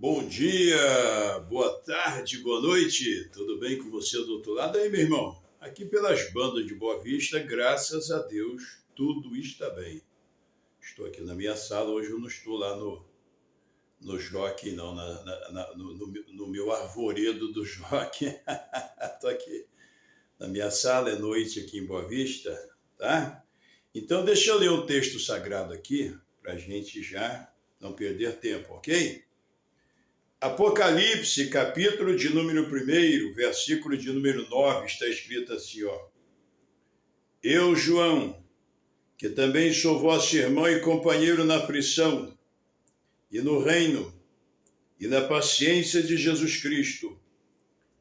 Bom dia, boa tarde, boa noite. Tudo bem com você do outro lado aí, meu irmão? Aqui pelas bandas de Boa Vista, graças a Deus, tudo está bem. Estou aqui na minha sala, hoje eu não estou lá no jockey, não, no meu arvoredo do jockey. Estou aqui na minha sala, é noite aqui em Boa Vista, tá? Então deixa eu ler um texto sagrado aqui, para a gente já não perder tempo, ok? Apocalipse, capítulo de número 1, versículo de número 9, está escrito assim, ó. Eu, João, que também sou vosso irmão e companheiro na aflição, e no reino, e na paciência de Jesus Cristo,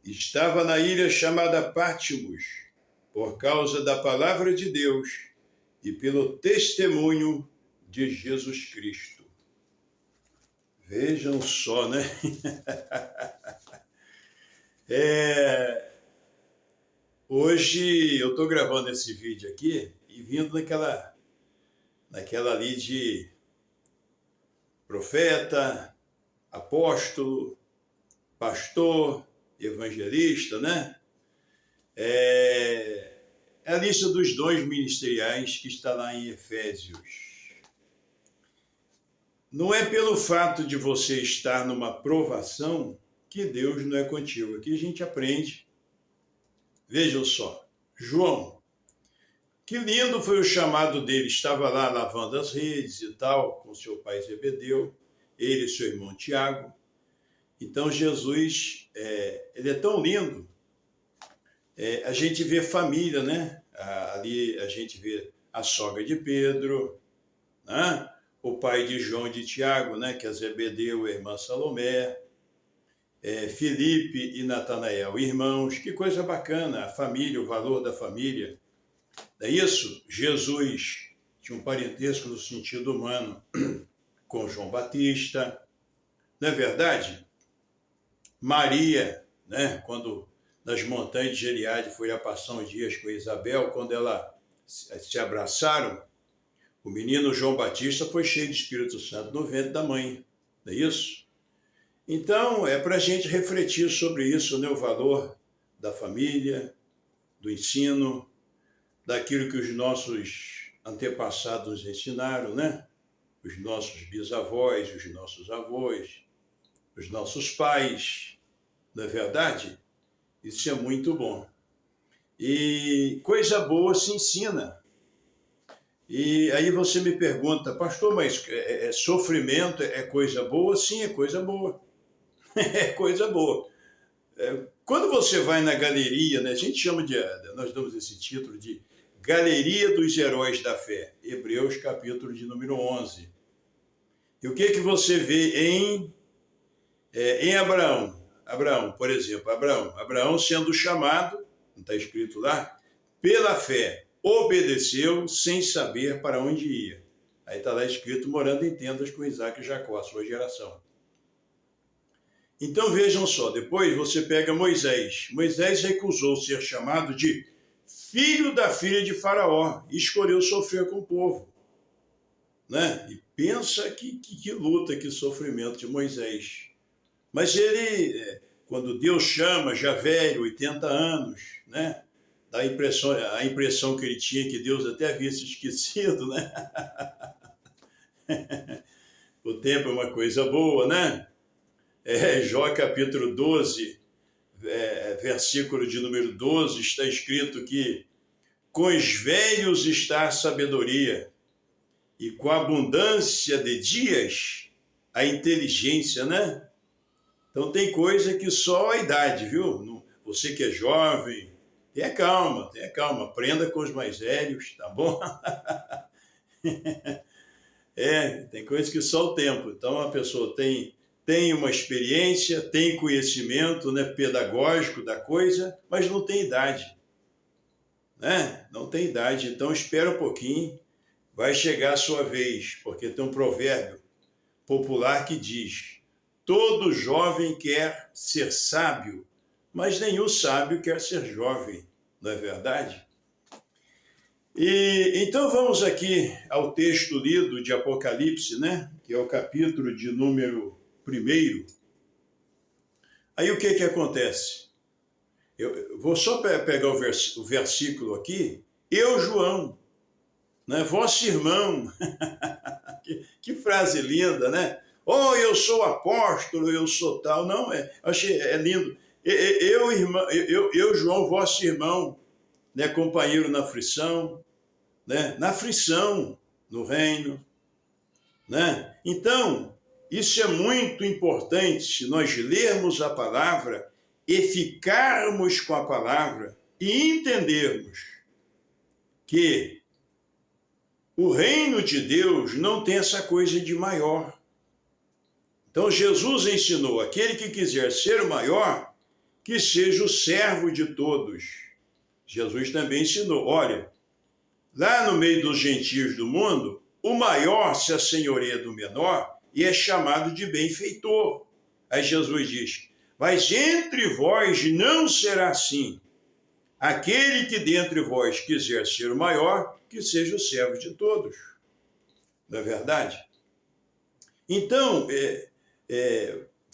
estava na ilha chamada Pátimos, por causa da palavra de Deus e pelo testemunho de Jesus Cristo. Vejam só, né? Hoje eu estou gravando esse vídeo aqui e vindo naquela ali de profeta, apóstolo, pastor, evangelista, né? É a lista dos dons ministeriais que está lá em Efésios. Não é pelo fato de você estar numa provação que Deus não é contigo. Aqui a gente aprende. Vejam só, João, que lindo foi o chamado dele, estava lá lavando as redes e tal, com seu pai Zebedeu, ele e seu irmão Tiago. Então Jesus, ele é tão lindo, a gente vê família, né? Ali a gente vê a sogra de Pedro, né? O pai de João e de Tiago, né? Que é Zebedeu, a irmã Salomé, Filipe e Natanael, irmãos, que coisa bacana, a família, o valor da família. É isso? Jesus tinha um parentesco no sentido humano com João Batista, não é verdade? Maria, né, quando nas montanhas de Gileade foi a passar uns dias com Isabel, quando ela se abraçaram, o menino João Batista foi cheio de Espírito Santo no ventre da mãe, não é isso? Então, é para a gente refletir sobre isso, né, o valor da família, do ensino, daquilo que os nossos antepassados nos ensinaram, né? Os nossos bisavós, os nossos avós, os nossos pais, não é verdade? Isso é muito bom. E coisa boa se ensina. E aí você me pergunta, pastor, mas sofrimento é coisa boa? Sim, é coisa boa. É coisa boa. Quando você vai na galeria, né, a gente chama nós damos esse título de Galeria dos Heróis da Fé, Hebreus capítulo de número 11. E o que você vê em Abraão? Abraão, por exemplo, Abraão sendo chamado, não está escrito lá, pela fé, obedeceu sem saber para onde ia. Aí está lá escrito, morando em tendas com Isaac e Jacó, a sua geração. Então vejam só, depois você pega Moisés. Moisés recusou ser chamado de filho da filha de Faraó, e escolheu sofrer com o povo. Né? E pensa que luta, que sofrimento de Moisés. Mas ele, quando Deus chama, já velho, 80 anos, né? Dá a impressão que ele tinha que Deus até havia se esquecido, né? O tempo é uma coisa boa, né? Jó capítulo 12, versículo de número 12, está escrito que com os velhos está a sabedoria, e com a abundância de dias, a inteligência, né? Então tem coisa que só a idade, viu? Você que é jovem, tenha calma, aprenda com os mais velhos, tá bom? Tem coisa que só o tempo. Então a pessoa tem uma experiência, tem conhecimento, né, pedagógico da coisa, mas não tem idade. Né? Não tem idade, então espera um pouquinho, vai chegar a sua vez, porque tem um provérbio popular que diz: todo jovem quer ser sábio, mas nenhum sábio quer ser jovem, não é verdade? E então vamos aqui ao texto lido de Apocalipse, né? Que é o capítulo de número 1. Aí o que que acontece? Eu vou só pegar o versículo aqui. Eu, João, né? Vosso irmão. que frase linda, né? Oh, eu sou apóstolo, eu sou tal. Não, achei lindo. Eu, irmão, eu, João, vosso irmão, né? Companheiro na aflição, né? Na aflição, no reino, né? Então, isso é muito importante, nós lermos a palavra e ficarmos com a palavra e entendermos que o reino de Deus não tem essa coisa de maior. Então Jesus ensinou, aquele que quiser ser o maior, que seja o servo de todos. Jesus também ensinou, olha, lá no meio dos gentios do mundo, o maior se assenhoreia do menor e é chamado de benfeitor. Aí Jesus diz, mas entre vós não será assim. Aquele que dentre vós quiser ser o maior, que seja o servo de todos. Não é verdade? Então,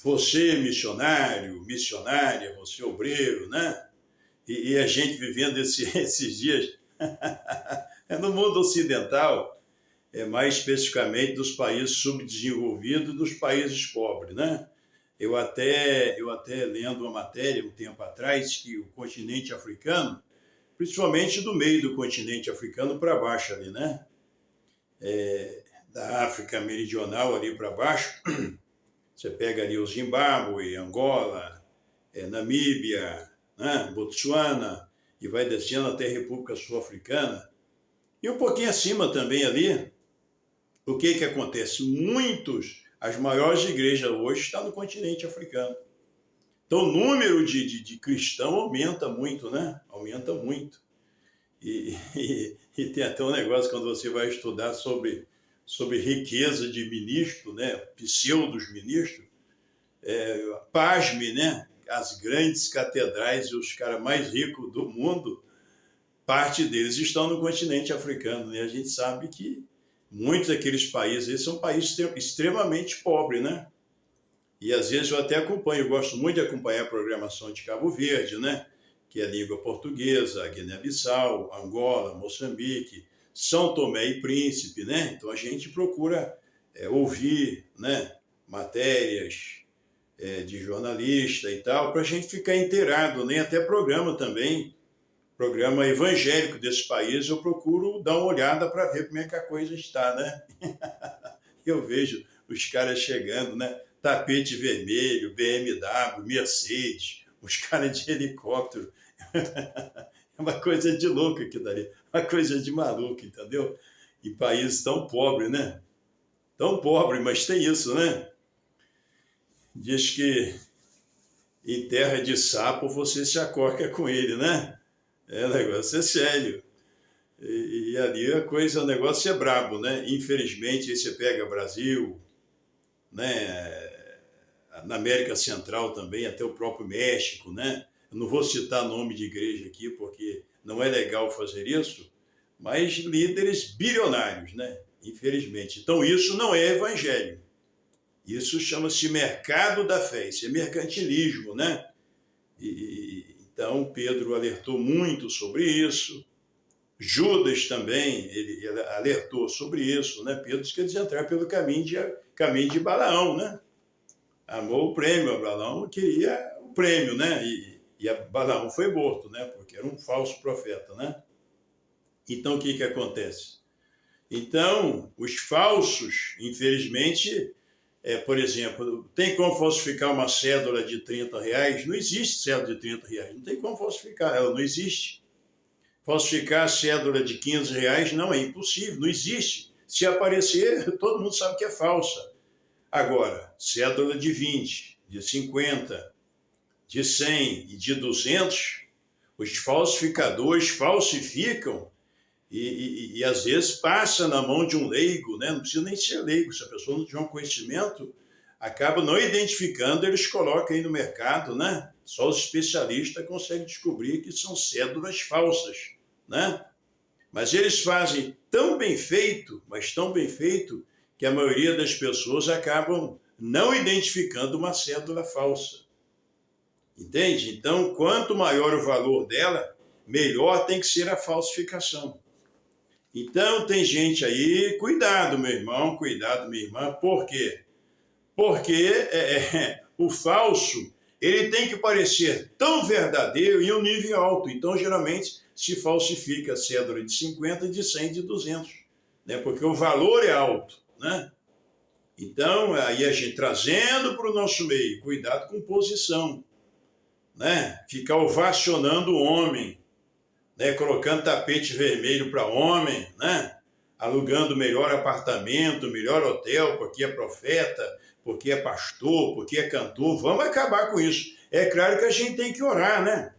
você missionário, missionária, você obreiro, né? E a gente vivendo esses dias no mundo ocidental, mais especificamente dos países subdesenvolvidos, dos países pobres, né? Eu até lendo uma matéria um tempo atrás que o continente africano, principalmente do meio do continente africano para baixo ali, né? Da África Meridional ali para baixo, você pega ali o Zimbábue, Angola, Namíbia, né? Botsuana, e vai descendo até a República Sul-Africana. E um pouquinho acima também ali, o que que acontece? As maiores igrejas hoje estão no continente africano. Então o número de cristão aumenta muito, né? Aumenta muito. E tem até um negócio quando você vai estudar sobre riqueza de ministro, né? Pseudos ministros, pasme, né? As grandes catedrais e os caras mais ricos do mundo, parte deles estão no continente africano, né? A gente sabe que muitos daqueles países são países extremamente pobres, né? E às vezes eu até acompanho, eu gosto muito de acompanhar a programação de Cabo Verde, né? Que é a língua portuguesa, Guiné-Bissau, Angola, Moçambique, São Tomé e Príncipe, né? Então a gente procura ouvir, né? Matérias de jornalista e tal, para a gente ficar inteirado, né? Até programa também, programa evangélico desse país, eu procuro dar uma olhada para ver como é que a coisa está, né? Eu vejo os caras chegando, né? Tapete vermelho, BMW, Mercedes, os caras de helicóptero. É uma coisa de louco aquilo dali, uma coisa de maluco, entendeu? Em países tão pobres, né? Tão pobre, mas tem isso, né? Diz que em terra de sapo você se acorca com ele, né? O negócio é sério. E ali o negócio é brabo, né? Infelizmente, aí você pega Brasil, né? Na América Central também, até o próprio México, né? Eu não vou citar nome de igreja aqui, porque não é legal fazer isso, mas líderes bilionários, né? Infelizmente. Então, isso não é evangelho. Isso chama-se mercado da fé, isso é mercantilismo, né? Então, Pedro alertou muito sobre isso. Judas também, ele alertou sobre isso, né? Pedro quer entrar pelo caminho de Balaão, né? Amou o prêmio, Balaão queria o prêmio, né? E Balaão foi morto, né? Porque era um falso profeta, né? Então, o que acontece? Então, os falsos, infelizmente, por exemplo, tem como falsificar uma cédula de R$30? Não existe cédula de R$30, não tem como falsificar, ela não existe. Falsificar a cédula de R$15 não é impossível, não existe. Se aparecer, todo mundo sabe que é falsa. Agora, cédula de 20, de 50, de 100 e de 200, os falsificadores falsificam e às vezes passa na mão de um leigo, né? Não precisa nem ser leigo, se a pessoa não tiver um conhecimento, acaba não identificando, eles colocam aí no mercado, né? Só os especialistas conseguem descobrir que são cédulas falsas, né? Mas eles fazem tão bem feito, mas tão bem feito, que a maioria das pessoas acabam não identificando uma cédula falsa. Entende? Então, quanto maior o valor dela, melhor tem que ser a falsificação. Então, tem gente aí, cuidado, meu irmão, cuidado, minha irmã. Por quê? Porque o falso, ele tem que parecer tão verdadeiro em um nível alto. Então, geralmente, se falsifica a cédula de 50, de 100, de 200, né? Porque o valor é alto, né? Então, aí a gente trazendo para o nosso meio, cuidado com posição, né? Ficar ovacionando o homem, né? Colocando tapete vermelho para homem, né? Alugando melhor apartamento, melhor hotel, porque é profeta, porque é pastor, porque é cantor. Vamos acabar com isso. É claro que a gente tem que orar, né?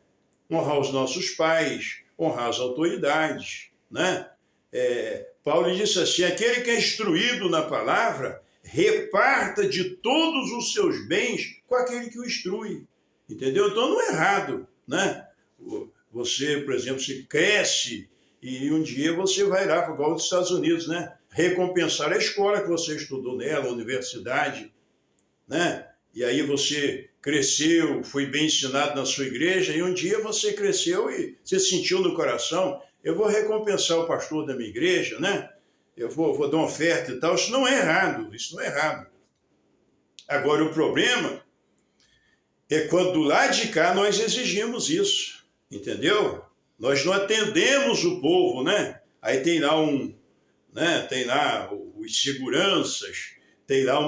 Honrar os nossos pais, honrar as autoridades, né? Paulo disse assim, aquele que é instruído na palavra, reparta de todos os seus bens com aquele que o instrui. Entendeu? Então não é errado, né? Você, por exemplo, se cresce e um dia você vai lá, igual dos Estados Unidos, né? Recompensar a escola que você estudou nela, a universidade, né? E aí você cresceu, foi bem ensinado na sua igreja, e um dia você cresceu e você sentiu no coração, eu vou recompensar o pastor da minha igreja, né? Eu vou dar uma oferta e tal. Isso não é errado, isso não é errado. Agora, o problema é quando do lado de cá nós exigimos isso, entendeu? Nós não atendemos o povo, né? Aí tem lá né? Tem lá os seguranças, tem lá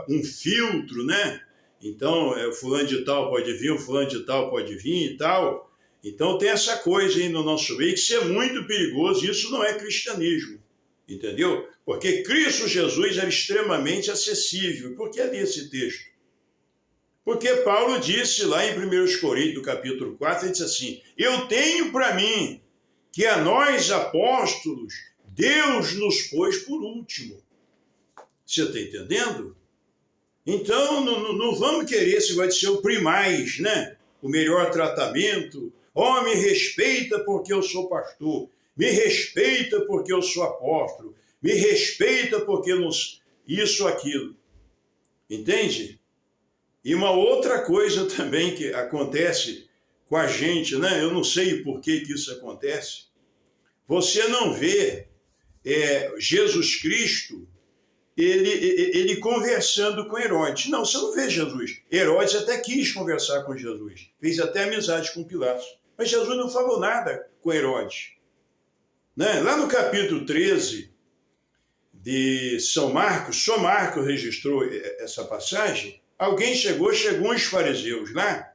um filtro, né? Então, o fulano de tal pode vir, o fulano de tal pode vir e tal. Então, tem essa coisa aí no nosso meio que isso é muito perigoso, isso não é cristianismo, entendeu? Porque Cristo Jesus era extremamente acessível. Por que ali esse texto? Porque Paulo disse lá em 1 Coríntios, capítulo 4, ele disse assim, eu tenho para mim que a nós, apóstolos, Deus nos pôs por último. Você está entendendo? Então, não vamos querer se vai ser o primaz, né? O melhor tratamento. Oh, me respeita porque eu sou pastor. Me respeita porque eu sou apóstolo. Me respeita porque isso, aquilo. Entende? E uma outra coisa também que acontece com a gente, né? Eu não sei por que isso acontece. Você não vê Jesus Cristo, ele conversando com Herodes. Não, você não vê Jesus. Herodes até quis conversar com Jesus. Fez até amizade com Pilatos. Mas Jesus não falou nada com Herodes. Né? Lá no capítulo 13 de São Marcos registrou essa passagem. Alguém chegou uns fariseus lá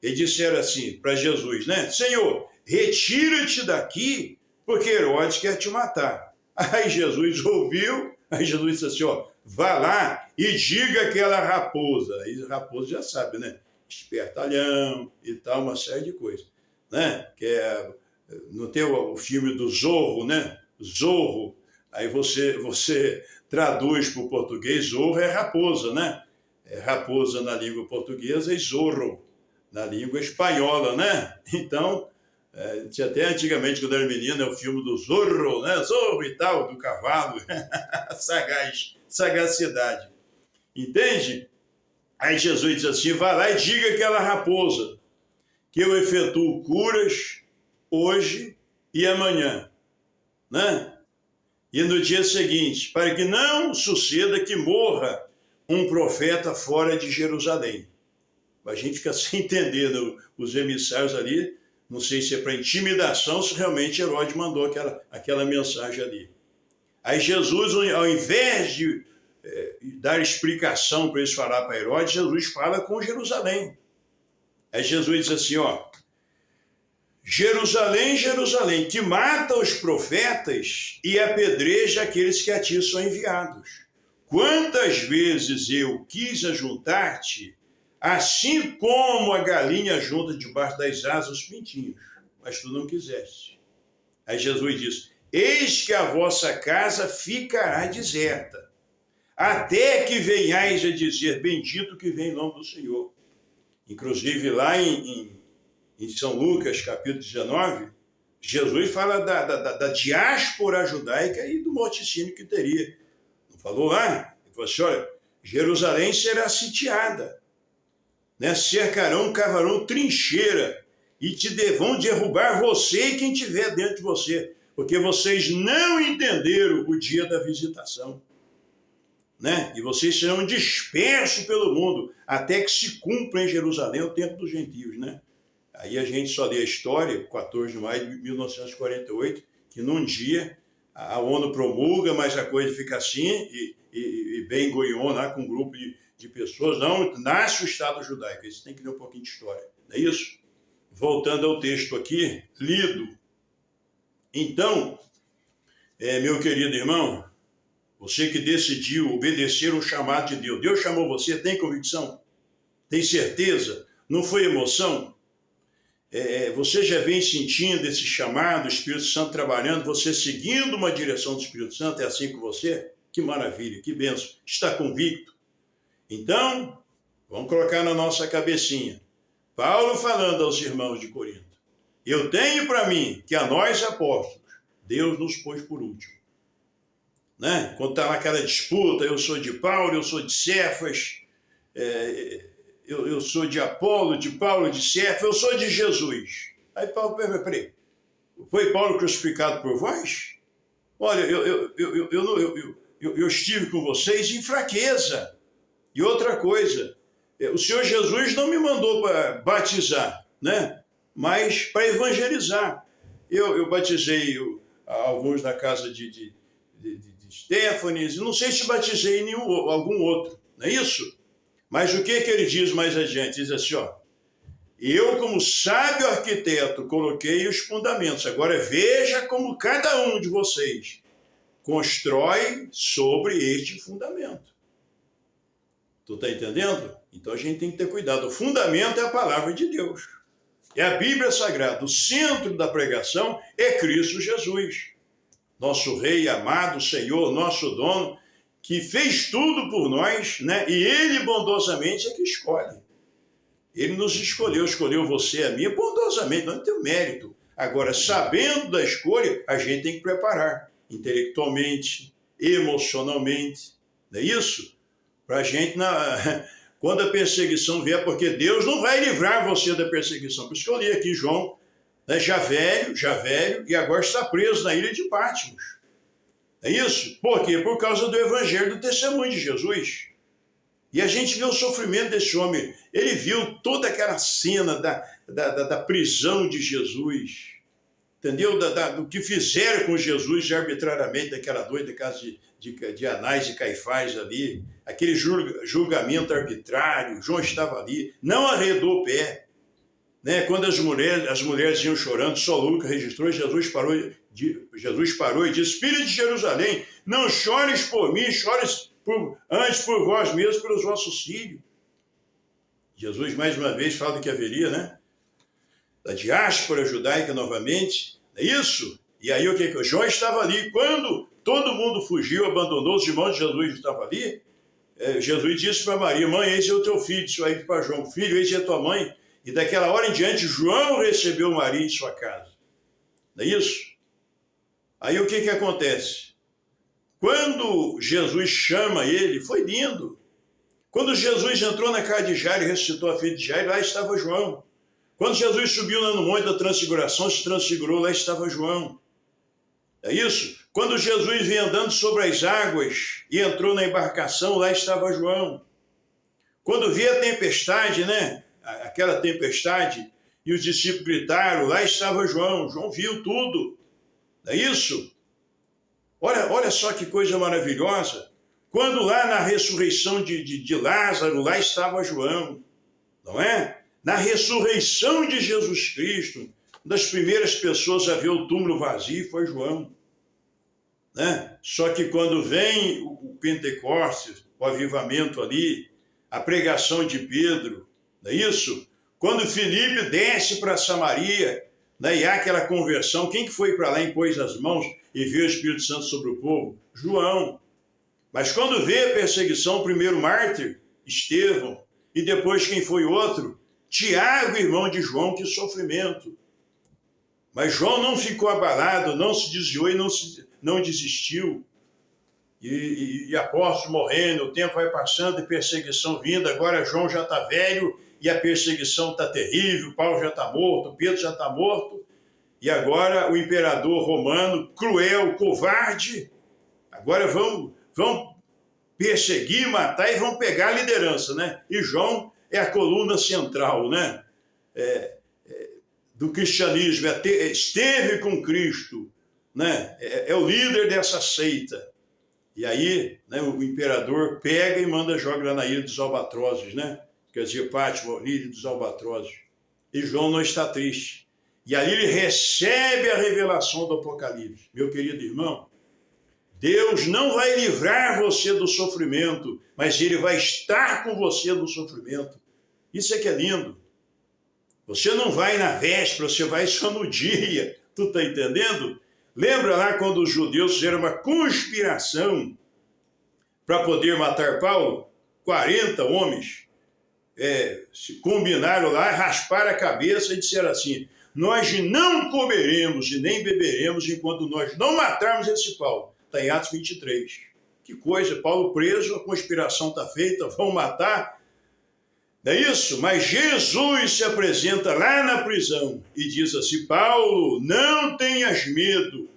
e disseram assim para Jesus, né? Senhor, retira-te daqui, porque Herodes quer te matar. Aí Jesus ouviu, aí Jesus disse assim, ó, vá lá e diga aquela raposa. Aí raposa já sabe, né? Espertalhão e tal, uma série de coisas, né? Não tem o filme do Zorro, né? Zorro. Aí você traduz para o português, Zorro é raposa, né? Raposa na língua portuguesa e zorro na língua espanhola, né? Então, tinha até antigamente, quando eu era menino, o filme do Zorro, né? Zorro e tal, do cavalo, sagacidade. Entende? Aí Jesus diz assim, vai lá e diga àquela raposa que eu efetuo curas hoje e amanhã, né? E no dia seguinte, para que não suceda que morra um profeta fora de Jerusalém. A gente fica sem entender, os emissários ali, não sei se é para intimidação, se realmente Herodes mandou aquela mensagem ali. Aí Jesus, ao invés de dar explicação para eles falar para Herodes, Jesus fala com Jerusalém. Aí Jesus diz assim, ó, Jerusalém, Jerusalém, que mata os profetas e apedreja aqueles que a ti são enviados. Quantas vezes eu quis ajuntar-te, assim como a galinha junta debaixo das asas os pintinhos, mas tu não quiseste. Aí Jesus diz, eis que a vossa casa ficará deserta, até que venhais a dizer, bendito que vem em nome do Senhor. Inclusive lá em São Lucas, capítulo 19, Jesus fala da diáspora judaica e do morticínio que teria. Não falou lá? Ele falou assim, olha, Jerusalém será sitiada. né? Cercarão, cavarão trincheira e vão derrubar você e quem tiver dentro de você, porque vocês não entenderam o dia da visitação, né? E vocês serão dispersos pelo mundo até que se cumpra em Jerusalém o tempo dos gentios, né? Aí a gente só lê a história, 14 de maio de 1948, que num dia a ONU promulga, mas a coisa fica assim, e bem Goiônia, lá com um grupo de pessoas, não nasce o Estado judaico. Isso tem que ler um pouquinho de história, não é isso? Voltando ao texto aqui, lido. Então, meu querido irmão, você que decidiu obedecer o chamado de Deus, Deus chamou você, tem convicção? Tem certeza? Não foi emoção? Você já vem sentindo esse chamado, o Espírito Santo trabalhando, você seguindo uma direção do Espírito Santo, é assim com você? Que maravilha, que bênção, está convicto? Então, vamos colocar na nossa cabecinha, Paulo falando aos irmãos de Corinto, eu tenho para mim que a nós apóstolos, Deus nos pôs por último, né? Quando está naquela disputa, eu sou de Paulo, eu sou de Cefas, eu sou de Apolo, de Paulo, de Cefas, eu sou de Jesus. Aí Paulo, peraí, foi Paulo crucificado por vós? Olha, eu estive com vocês em fraqueza. E outra coisa, o Senhor Jesus não me mandou para batizar, né? Mas para evangelizar. Eu batizei alguns na casa de Stefanes, não sei se batizei algum outro, não é isso? Mas o que ele diz mais adiante? Diz assim, ó, eu como sábio arquiteto coloquei os fundamentos, agora veja como cada um de vocês constrói sobre este fundamento. Tu está entendendo? Então a gente tem que ter cuidado. O fundamento é a palavra de Deus. É a Bíblia Sagrada. O centro da pregação é Cristo Jesus. Nosso Rei, amado Senhor, nosso dono, que fez tudo por nós, né? E Ele bondosamente é que escolhe. Ele nos escolheu você e a mim bondosamente, não tem mérito. Agora, sabendo da escolha, a gente tem que preparar intelectualmente, emocionalmente, não é isso? Para a gente, quando a perseguição vier, porque Deus não vai livrar você da perseguição. Por isso que eu li aqui João, né, já velho, e agora está preso na ilha de Patmos. É isso? Por quê? Por causa do evangelho, do testemunho de Jesus. E a gente vê o sofrimento desse homem. Ele viu toda aquela cena da prisão de Jesus. Entendeu? Do que fizeram com Jesus arbitrariamente, daquela doida casa de Anás e Caifás ali. Aquele julgamento arbitrário. João estava ali. Não arredou o pé. Né? Quando as mulheres iam chorando, só Lucas registrou, Jesus parou e disse, filho de Jerusalém, não chores por mim, chores antes por vós mesmos, pelos vossos filhos. Jesus mais uma vez fala que haveria, né? Da diáspora judaica novamente, é isso? E aí o que? João estava ali, quando todo mundo fugiu, abandonou, os irmãos de Jesus estavam ali, Jesus disse para Maria, mãe, esse é o teu filho, isso aí para João, filho, esse é a tua mãe. E daquela hora em diante, João recebeu Maria em sua casa. Não é isso? Aí o que acontece? Quando Jesus chama ele, foi lindo. Quando Jesus entrou na casa de Jairo e ressuscitou a filha de Jairo, lá estava João. Quando Jesus subiu lá no monte da transfiguração, se transfigurou, lá estava João. É isso? Quando Jesus vinha andando sobre as águas e entrou na embarcação, lá estava João. Quando via a tempestade, né? Aquela tempestade, e os discípulos gritaram, lá estava João. João viu tudo. É isso? Olha só que coisa maravilhosa. Quando lá na ressurreição de Lázaro, lá estava João. Não é? Na ressurreição de Jesus Cristo, uma das primeiras pessoas a ver o túmulo vazio foi João. Né? Só que quando vem o Pentecostes, o avivamento ali, a pregação de Pedro, não é isso? Quando Filipe desce para Samaria, né, e há aquela conversão, quem que foi para lá e impôs as mãos e viu o Espírito Santo sobre o povo? João. Mas quando vê a perseguição, o primeiro mártir, Estevão, e depois quem foi outro? Tiago, irmão de João, que sofrimento. Mas João não ficou abalado, não se desviou e não desistiu. e apóstolos morrendo, o tempo vai passando e perseguição vindo, agora João já está velho e a perseguição está terrível, Paulo já está morto, Pedro já está morto, e agora o imperador romano, cruel, covarde, agora vão perseguir, matar e vão pegar a liderança, né? E João é a coluna central, né? Do cristianismo, esteve com Cristo, né? É o líder dessa seita. E aí, né, o imperador pega e manda jogar na ilha dos albatrozes, né? Quer dizer, Patmos, ilha dos albatrozes. E João não está triste. E ali ele recebe a revelação do Apocalipse. Meu querido irmão, Deus não vai livrar você do sofrimento, mas Ele vai estar com você no sofrimento. Isso é que é lindo. Você não vai na véspera, você vai só no dia. Tu está entendendo? Lembra lá quando os judeus fizeram uma conspiração para poder matar Paulo? 40 homens se combinaram lá, rasparam a cabeça e disseram assim: nós não comeremos e nem beberemos enquanto nós não matarmos esse Paulo. Está em Atos 23. Que coisa, Paulo preso, a conspiração está feita, vão matar. Não é isso? Mas Jesus se apresenta lá na prisão e diz assim: Paulo, não tenhas medo.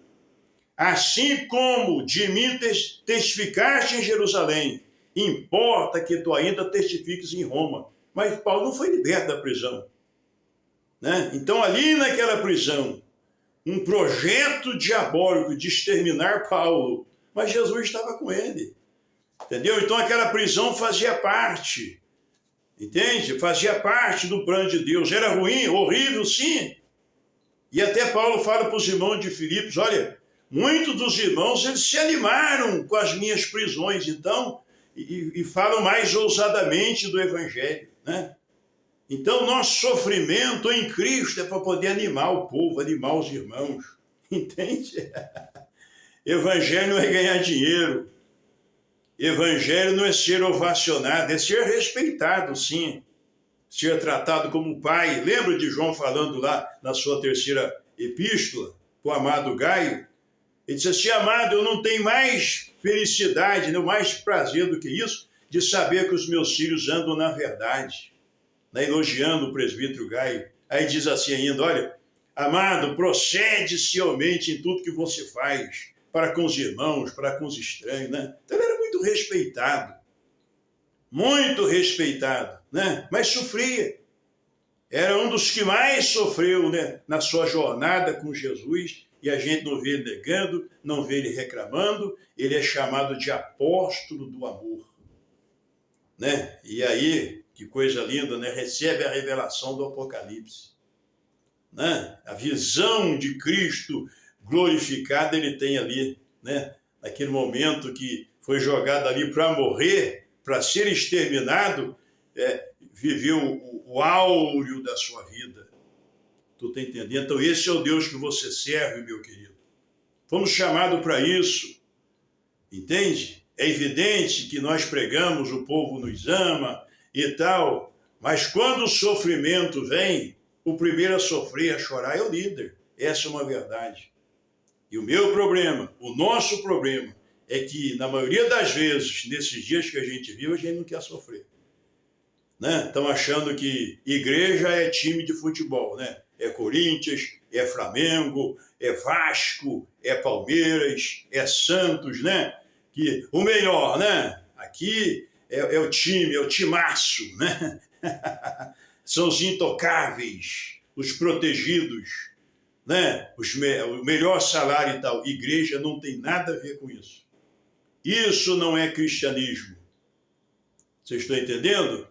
Assim como de mim testificaste em Jerusalém, importa que tu ainda testifiques em Roma. Mas Paulo não foi liberto da prisão, né? Então ali naquela prisão, um projeto diabólico de exterminar Paulo, mas Jesus estava com ele, entendeu? Então aquela prisão fazia parte, entende? Fazia parte do plano de Deus. Era ruim, horrível, sim. E até Paulo fala para os irmãos de Filipos: olha, muitos dos irmãos, eles se animaram com as minhas prisões, então, e falam mais ousadamente do Evangelho, né? Então, nosso sofrimento em Cristo é para poder animar o povo, animar os irmãos, entende? Evangelho não é ganhar dinheiro, evangelho não é ser ovacionado, é ser respeitado, sim, ser tratado como pai. Lembra de João falando lá na sua terceira epístola, para o amado Gaio? Ele disse assim: amado, eu não tenho mais felicidade, não mais prazer do que isso, de saber que os meus filhos andam na verdade. Né, elogiando o presbítero Gaio. Aí diz assim ainda: olha, amado, procede cialmente em tudo que você faz, para com os irmãos, para com os estranhos, né? Então ele era muito respeitado, né? Mas sofria. Era um dos que mais sofreu, né, na sua jornada com Jesus, e a gente não vê ele negando, não vê ele reclamando. Ele é chamado de apóstolo do amor, né? E aí, que coisa linda, né? Recebe a revelação do Apocalipse, né? A visão de Cristo glorificado ele tem ali, né? Naquele momento que foi jogado ali para morrer, para ser exterminado, viveu o áureo da sua vida. Tu está entendendo? Então esse é o Deus que você serve, meu querido. Fomos chamados para isso, entende? É evidente que nós pregamos, o povo nos ama e tal, mas quando o sofrimento vem, o primeiro a sofrer, a chorar é o líder. Essa é uma verdade. E o meu problema, o nosso problema, é que na maioria das vezes, nesses dias que a gente vive, a gente não quer sofrer, né? Estão achando que igreja é time de futebol, né? É Corinthians, é Flamengo, é Vasco, é Palmeiras, é Santos, né? Que o melhor, né? Aqui é o time, é o timaço, né? São os intocáveis, os protegidos, né? O melhor salário e tal. Igreja não tem nada a ver com isso. Isso não é cristianismo. Vocês estão entendendo?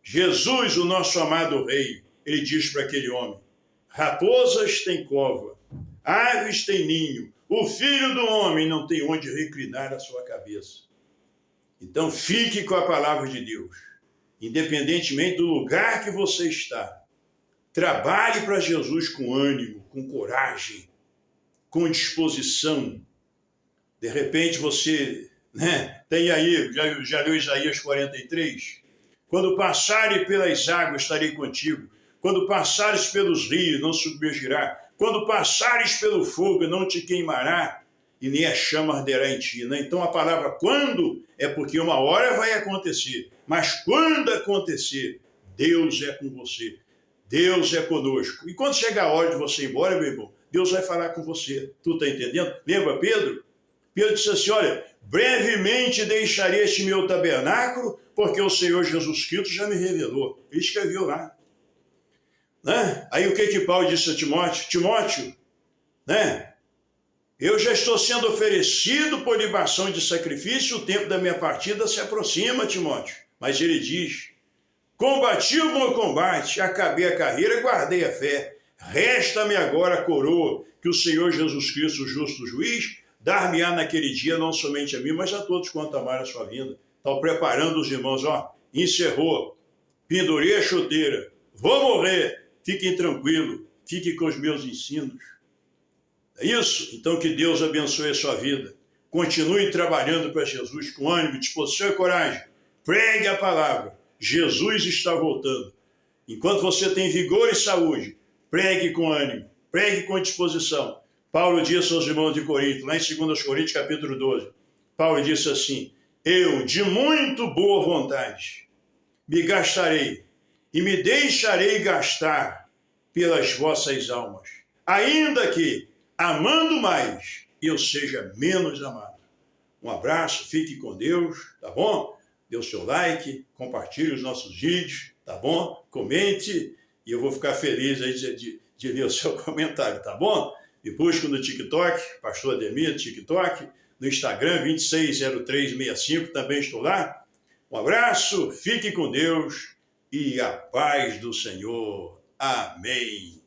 Jesus, o nosso amado rei, ele diz para aquele homem: raposas têm cova, aves têm ninho, o filho do homem não tem onde reclinar a sua cabeça. Então fique com a palavra de Deus, independentemente do lugar que você está. Trabalhe para Jesus com ânimo, com coragem, com disposição. De repente você, né, tem aí, já leu Isaías 43? Quando passares pelas águas, estarei contigo. Quando passares pelos rios, não submergirá. Quando passares pelo fogo, não te queimará. e nem a chama arderá em ti. Né? Então a palavra quando é porque uma hora vai acontecer, mas quando acontecer, Deus é com você, Deus é conosco. E quando chegar a hora de você ir embora, meu irmão, Deus vai falar com você. Tu está entendendo? Lembra Pedro? Pedro disse assim, olha, brevemente deixarei este meu tabernáculo, porque o Senhor Jesus Cristo já me revelou. Ele escreveu lá. Né? Aí o que Paulo disse a Timóteo? Timóteo, né? Eu já estou sendo oferecido por libação de sacrifício, o tempo da minha partida se aproxima, Timóteo. Mas ele diz, combati o bom combate, acabei a carreira, guardei a fé. Resta-me agora a coroa, que o Senhor Jesus Cristo, o justo juiz, dar-me-á naquele dia, não somente a mim, mas a todos quanto amarem a sua vinda. Estão preparando os irmãos, ó, encerrou, pendurei a chuteira, vou morrer, fiquem tranquilos, fiquem com os meus ensinos. É isso? Então que Deus abençoe a sua vida. Continue trabalhando para Jesus com ânimo, disposição e coragem. Pregue a palavra. Jesus está voltando. Enquanto você tem vigor e saúde, pregue com ânimo, pregue com disposição. Paulo disse aos irmãos de Corinto, lá em 2 Coríntios, capítulo 12, Paulo disse assim, eu, de muito boa vontade, me gastarei e me deixarei gastar pelas vossas almas, ainda que, amando mais, eu seja menos amado. Um abraço, fique com Deus, tá bom? Dê o seu like, compartilhe os nossos vídeos, tá bom? Comente, e eu vou ficar feliz aí de ler o seu comentário, tá bom? Me busca no TikTok, Pastor Ademir, TikTok, no Instagram, 260365, também estou lá. Um abraço, fique com Deus e a paz do Senhor. Amém.